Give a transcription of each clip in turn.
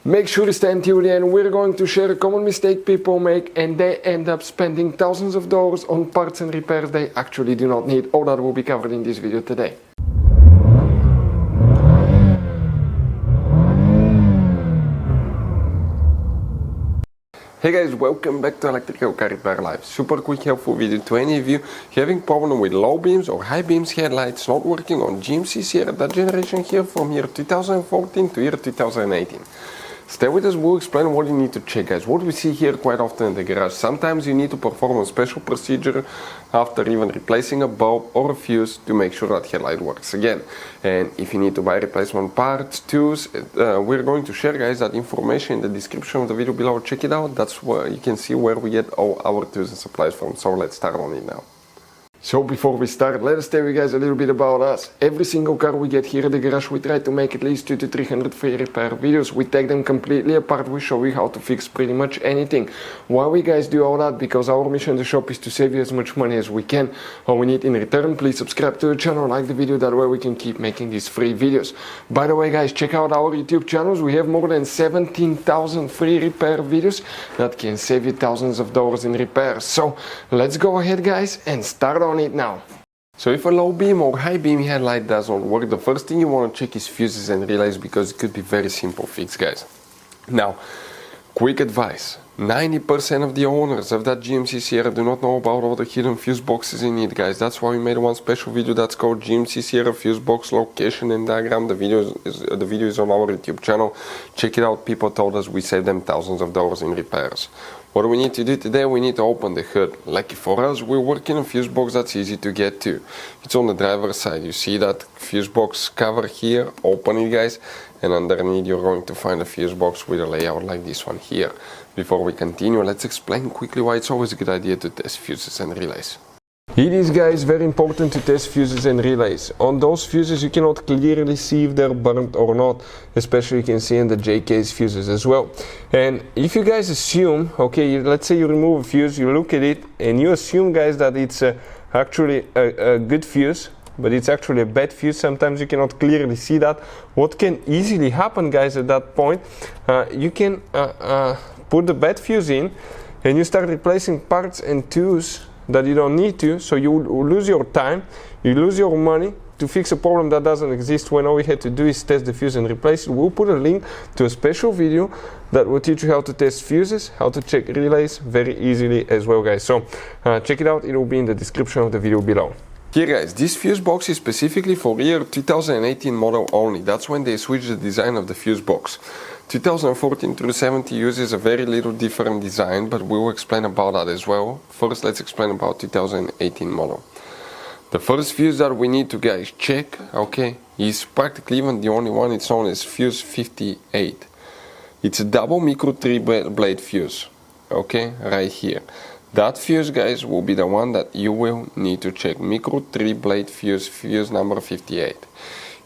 Make sure to stay until the end. We're going to share a common mistake people make and they end up spending thousands of dollars on parts and repairs they actually do not need. All that will be covered in this video today. Hey guys, welcome back to Electrical Car Repair Live. Super quick helpful video to any of you having problem with low beams or high beams headlights not working on GMC SIERRA, that generation here from year 2014 to year 2018. Stay with us, we'll explain what you need to check, guys. What we see here quite often in the garage, sometimes you need to perform a special procedure after even replacing a bulb or a fuse to make sure that headlight works again. And if you need to buy replacement parts, tools, we're going to share, guys, that information in the description of the video below. Check it out, that's where you can see where we get all our tools and supplies from. So let's start on it now. So before we start, let us tell you guys a little bit about us. Every single car we get here at the garage, we try to make at least 200 to 300 free repair videos. We take them completely apart, we show you how to fix pretty much anything. Why we guys do all that? Because our mission in the shop is to save you as much money as we can. All we need in return, please subscribe to the channel, like the video, that way we can keep making these free videos. By the way guys, check out our YouTube channels. We have more than 17,000 free repair videos that can save you thousands of dollars in repairs. So let's go ahead guys and start on it now. So if a low beam or high beam headlight doesn't work, the first thing you want to check is fuses and relays, because it could be very simple fix, guys. Now, quick advice, 90% of the owners of that GMC SIERRA do not know about all the hidden fuse boxes in it, guys. That's why we made one special video that's called GMC SIERRA fuse box location and diagram. The video is on our YouTube channel. Check it out. People told us we saved them thousands of dollars in repairs. What do we need to do today? We need to open the hood. Lucky for us, we're working a fuse box that's easy to get to. It's on the driver's side. You see that fuse box cover here? Open it, guys, and underneath you're going to find a fuse box with a layout like this one here. Before we continue, let's explain quickly why it's always a good idea to test fuses and relays. It is, guys, very important to test fuses and relays. On those fuses you cannot clearly see if they're burnt or not, especially you can see in the JK's fuses as well. And if you guys assume, okay, let's say you remove a fuse, you look at it and you assume, guys, that it's actually a good fuse, but it's actually a bad fuse. Sometimes you cannot clearly see that. What can easily happen, guys, at that point, you can put the bad fuse in and you start replacing parts and tools that you don't need to, so you lose your time, you lose your money to fix a problem that doesn't exist, when all we had to do is test the fuse and replace it. We'll put a link to a special video that will teach you how to test fuses, how to check relays very easily as well, guys. So check it out, it will be in the description of the video below. Here, guys, this fuse box is specifically for year 2018 model only. That's when they switched the design of the fuse box. 2014 through 70 uses a very little different design, but we will explain about that as well. First, let's explain about 2018 model. The first fuse that we need to, guys, check, okay, is practically even the only one. It's known as fuse 58. It's a double micro 3-blade fuse, okay, right here. That fuse, guys, will be the one that you will need to check. Micro 3-blade fuse, fuse number 58.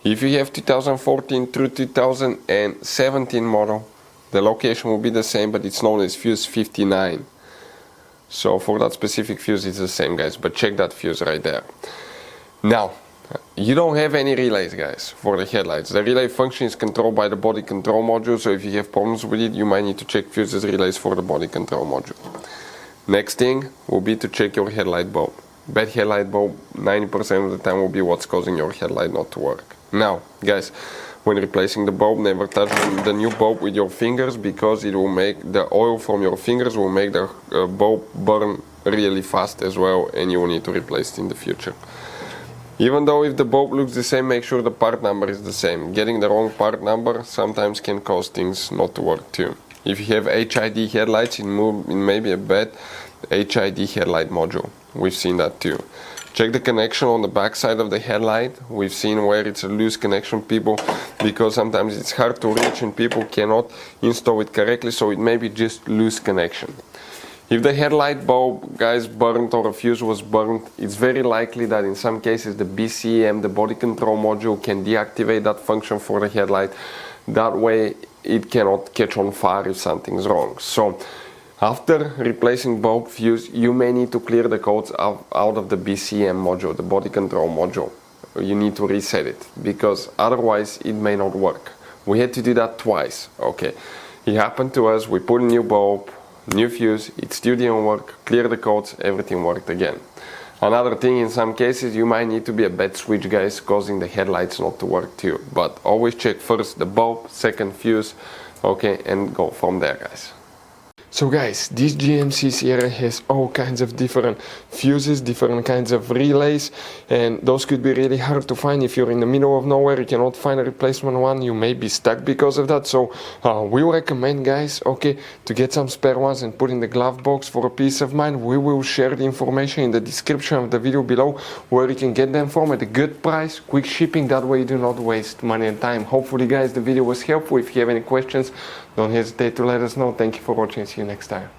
If you have 2014 through 2017 model, the location will be the same, but it's known as fuse 59. So for that specific fuse, it's the same, guys, but check that fuse right there. Now, you don't have any relays, guys, for the headlights. The relay function is controlled by the body control module, so if you have problems with it, you might need to check fuses relays for the body control module. Next thing will be to check your headlight bulb. Bad headlight bulb 90% of the time will be what's causing your headlight not to work. Now, guys, when replacing the bulb, never touch the new bulb with your fingers, because it will make the oil from your fingers will make the bulb burn really fast as well, and you will need to replace it in the future. Even though if the bulb looks the same, make sure the part number is the same. Getting the wrong part number sometimes can cause things not to work too. If you have HID headlights, it may be a bad HID headlight module. We've seen that too. Check the connection on the back side of the headlight. We've seen where it's a loose connection, people, because sometimes it's hard to reach and people cannot install it correctly, so it may be just loose connection. If the headlight bulb, guys, burnt or a fuse was burnt, it's very likely that in some cases the BCM, the body control module, can deactivate that function for the headlight. That way it cannot catch on fire if something's wrong. So after replacing bulb fuse, you may need to clear the codes out of the BCM module, the body control module. You need to reset it, because otherwise it may not work. We had to do that twice. Okay. It happened to us, we put a new bulb, new fuse, it still didn't work, clear the codes, everything worked again. Another thing, in some cases you might need to be a bad switch, guys, causing the headlights not to work too. But always check first the bulb, second fuse, okay, and go from there, guys. So guys, this GMC SIERRA has all kinds of different fuses, different kinds of relays, and those could be really hard to find. If you're in the middle of nowhere, you cannot find a replacement one, you may be stuck because of that. So we recommend, guys, okay, to get some spare ones and put in the glove box for a peace of mind. We will share the information in the description of the video below where you can get them from at a good price, quick shipping, that way you do not waste money and time. Hopefully, guys, the video was helpful. If you have any questions, don't hesitate to let us know. Thank you for watching. See you next time.